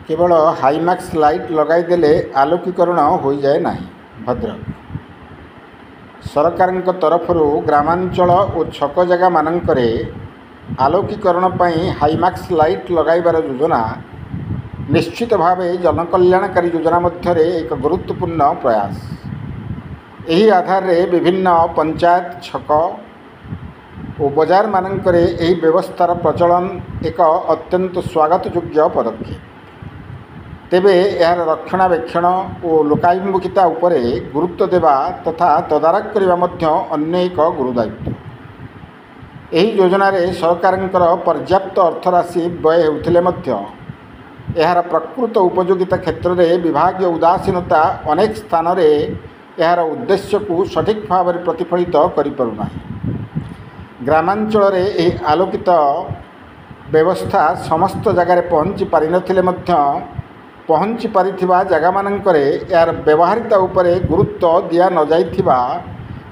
केवल हाईमैक्स लाइट लगाईदेले आलोकीकरण हो जाए ना। भद्रक सरकार तरफ ग्रामांचल और छक जगह मानकरे आलोकीकरण हाईमैक्स लाइट लगाइबार योजना निश्चित भाव जनकल्याणकारी योजना मध्य एक गुरुत्वपूर्ण प्रयास। यही आधार रे विभिन्न पंचायत छक और बजार मानकरे यही व्यवस्थार प्रचलन एक अत्यंत स्वागत योग्य पदक्षेप। तेबे यार रक्षणाबेक्षण और लोकाभिमुखिता उपरे गुरुत्व देवा तथा तदारक करने मध्य अन्य एक गुरुदायित्व। यही योजना रे सरकारंकर पर्याप्त अर्थराशि व्यय होथिले मध्य यार प्रकृत उपयोगिता क्षेत्र में विभागीय उदासीनता अनेक स्थान रे यार उद्देश्य को सठिक भाव में प्रतिफलित करि परुना। ग्रामांचल रे यही आलोकित व्यवस्था समस्त जगार पहुँची पारि नथिले मध्य पहुँची पारिथिबा जगह मानकरे यार व्यवहारिता उपरे गुरुत्व दिया न जाइथिबा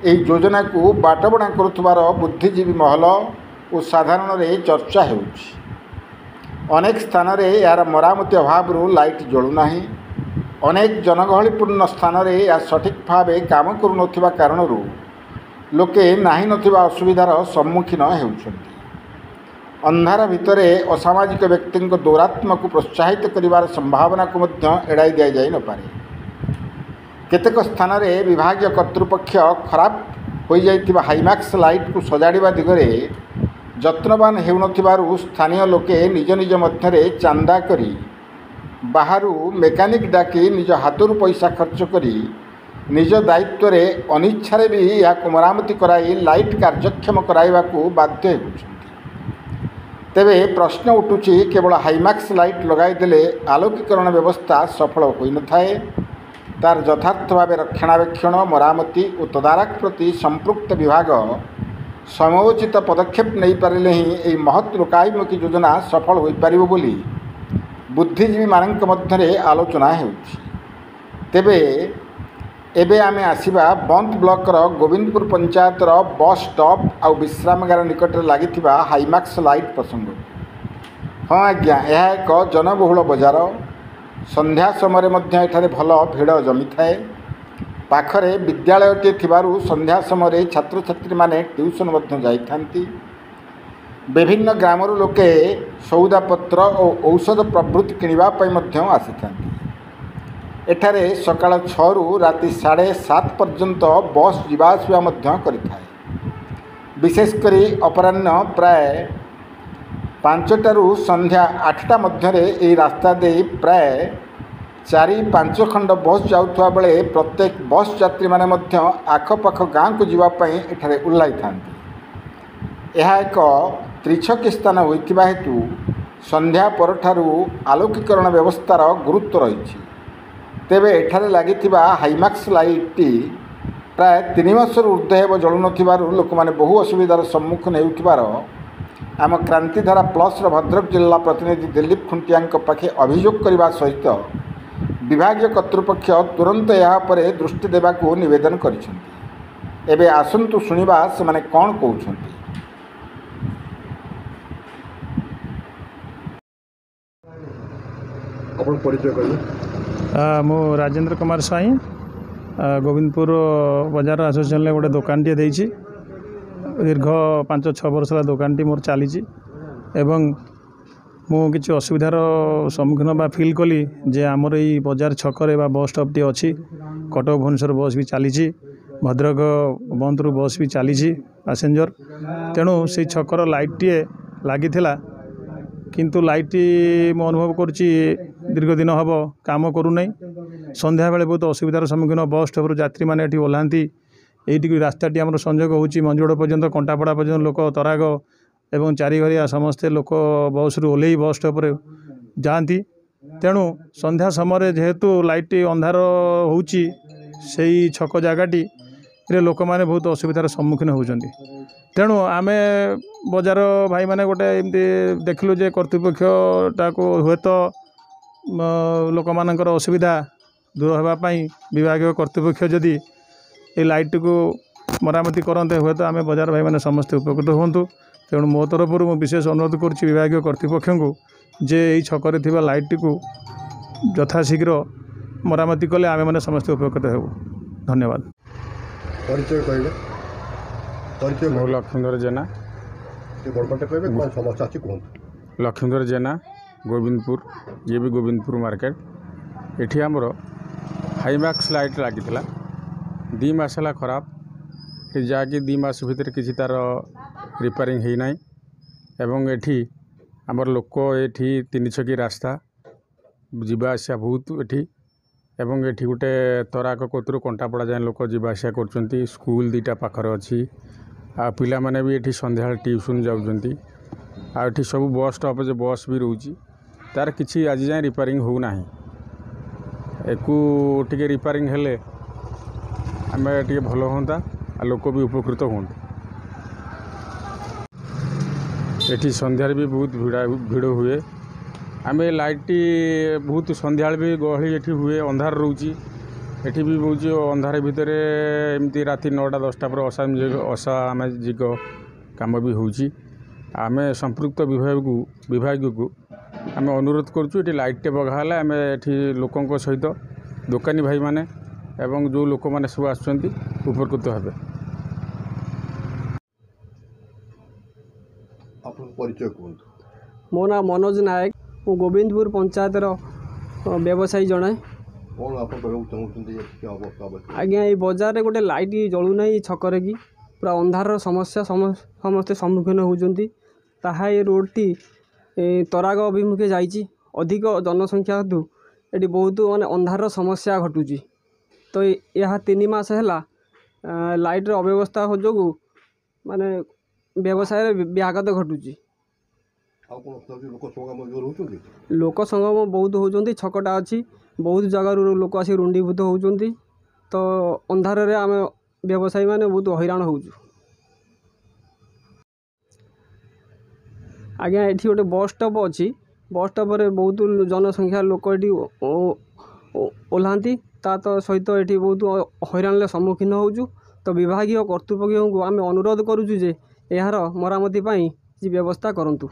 एही योजना को बाटबणा करुथबार बुद्धिजीवी महल और साधारण रे चर्चा हेउछि। अनेक स्थान रे यार मरामती अभाव लाइट जलुना। अनेक जनगहलीपूर्ण स्थान रे या सठिक भाव काम करू नथिबा कारणरू लोके नाही नथिबा असुविधार सम्मुखीन हेउछन्ति। अंधार भितरे असामाजिक व्यक्ति दौरात्म्य को प्रोत्साहित करिवार संभावना को मध्य एड़ाई दिया जाई न पारे। केतेक स्थान रे विभागीय कर्तृपक्ष खराब हो जाइथिबा हाईमैक्स लाइट को सजाड़िबा दिगरे जत्नवान हेउनथिबारु स्थानीय लोके निज निज मध्यरे चांदा करी बाहरु मेकानिक डाकी निज हाथरू पैसा खर्च करी निज दायित्व रे अनिच्छारे भी या मरामती कराई लाइट कार्यक्षम कराइबा को बाध्य हेउछन्ति। तेबे प्रश्न उठुची केवल हाईमैक्स लाइट लगाईदेले आलोकीकरण व्यवस्था सफल होई न थाए। तार यथार्थ भाव रक्षणाबेक्षण मरामती और तदारक प्रति संपृक्त विभाग समयोचित पदक्षेप नहीं पारिले ही यही महत् लोकाभिमुखी योजना सफल हो पारिबो बोली बुद्धिजीवी मानक मध्यरे आलोचना हेउछि। तेबे एबे आमे आसिबा बंद ब्लॉकर गोविंदपुर पंचायतर बस स्टॉप आउ विश्रामगार निकट लगिथिबा हाईमैक्स लाइट प्रसंग। हाँ आज्ञा, यह एक जनबहुल बजार। संध्या समय मध्य एठारे भल भिड़ जमी थाए। पाखरे विद्यालयटे थिबारु संध्या समय छात्र छात्री माने ट्यूशन मध्य जाइथांती। विभिन्न ग्रामरु लोके सौदापत्र और औषध प्रभृति किनिबा पई मध्य आसिथांती। एठारे सकाळ 6 रु राति 7:30 पर्यंत बस जीवाआसिबा मध्य करिथाए। विशेषकरी अपराह्न प्राय 5टा रु संध्या 8टा मध्यरे एही रास्ता दे प्राय 4-5 खंड बस जाउथवा बेले प्रत्येक बस यात्री माने मध्य आखपाख गाँ को जीवा पई एठारे उल्लाई थांती। यह एक त्रिछकी स्थान होइथिबा हेतु संध्या परठारु आलोकीकरण व्यवस्थार गुरुत्व रही। तेबे एठारे लागिथिबा हाईमैक्स लाइट प्राय 3 मासर ऊर्ध्व हेब जळु नथिबारु लोक माने बहु असुविधार सम्मुखीन हेउथिबार आम क्रांतिधारा प्लस भद्रक जिला प्रतिनिधि दिलीप खुंटिया पाखे अभियोग करने सहित विभागीय कर्तृपक्ष तुरंत यह पर दृष्टि देवाक निवेदन करिसेंति। एबे आसंतु शुणिबा से माने कौन कहउछंती। अपन परिचय करिए। मु राजेंद्र कुमार स्वाई गोविंदपुर बजार आसोसिएशन गोटे दुकान टे देछि। दीर्घ 5-6 वर्ष दुकान टी मोर चली एवं मु किसी असुविधार सम्मुखीन बा फिल कली जे आमर ये बजार छकरे बा बस स्टॉप टी अच्छी कटक भुवनेश्वर बस भी चली भद्रक बंदरू बस भी चली पैसेंजर तेणु से छकर लाइट टी लगी किंतु लाइट मो अनुभव करुच्ची दीर्घ दिन हम काम करूना। संध्या बेले बहुत असुविधार सम्मुखीन बस स्टॉप यात्री मैंने ये ओह्लांती। ये रास्ताटी आम संजोग होची मंजुड़ पर्यंत कंटापड़ा पर्यंत लोक तराग एवं चारिघरिया समस्ते लोक बस रु ओह्लैई बस स्टॉप रे जाती। तेणु संध्या समय जेहेतु लाइट अंधार होउची सेई छक जगाटी रे लोक मैंने बहुत असुविधार सम्मुखीन होउचंदी। तेणु आमे बजार भाई मैंने गोटे एमती देखलु जे कर्तृपक्षटा को हुए तो लोक मानकर असुविधा दूर होगापाई विभाग कर्तृपक्ष जदि ये लाइट को मरामती करते हुए तो आम बजार भाई मैंने समस्ते उपकृत हूँ। तेणु मो तरफ मु विशेष अनुरोध करुच्ची विभाग कर्तृपक्ष को जे यही छकरे थिबा लाइट को यथाशीघ्र मरामती कले आम मैंने समस्ते उपकृत हेबु। धन्यवाद। परिचय कहले परिचय मो लक्ष्मीधर जेना बड़पटे कहबे कौन समस्या अछि कहूँ। लक्ष्मीधर जेना गोविंदपुर ये भी गोविंदपुर मार्केट एठी हमरो हाईमैक्स लाइट लागितला 2 मास हला खराब जाकि 2 मास भितर किसी तार रिपेयरिंग है ना एवं एठी हमर लोक एठी 3 छकी रास्ता जीवा आसिया बहुत एठी एवं एठी गोटे तराक कोतरु कंटापड़ा जाए लोक जीवा आसिया करचंती। स्कूल 2टा पाखर अच्छी आ पिला माने भी एठी संध्या ट्यूशन जाउचंती आ एठी सब बस स्टॉप जे बस भी रहउची तार किछि आज जाए रिपेयरिंग हो नाही। एकु टिके रिपेयरिंग हेले आमे टिके भलो होंता आ लोक भी उपकृत होंते। एठी संध्यार भी बहुत भिड़ हुए आमे लाइट बहुत संध्या भी गहली एठी हुए अंधार रोची एठी भी बहुत अंधार भितर एमती राति 9टा 10टा पर असामाजिक काम भी होची। आमे संपृक्त विभाग को आम अनुरोध करुँ ये लाइट बगाला आम एठी लोकों सहित दुकानी भाई माने एवं जो लोक मैंने सब आसुँच उपकृत हेबे। परिचय कहूँ। मो ना मनोज नायक मु गोविंदपुर पंचायत व्यवसायी जड़े। कौन आप अवस्था आज्ञा ये बजार गोटे लाइट जलूना छकरे कि पूरा अंधार समस्या समस्ते सम्मुखीन होती। ताहा ये रोडटी तराग अभिमुखे जाइए अधिक जनसंख्या हेतु ये बहुत माने अंधार समस्या घटुची। तो यह 3 मास है लाइट अव्यवस्था जो माने व्यवसाय व्याघात घटुची। लोक संगम बहुत होती छकटा अच्छी बहुत जगार लोक आसी रुंडीभूत होती। तो अंधार रे आम व्यवसायी माने बहुत हैरान होचु। आज्ञा ये गोटे बस स्टॉप अच्छी बस स्टॉप रे बहुत जनसंख्या लोक ये ओह्लांती ता तो सहित ये बहुत हैरान सम्मुखीन होचु। तो विभागीय कर्तृपक्ष को आम अनुरोध करुचु जे यार मरामती व्यवस्था करंतु।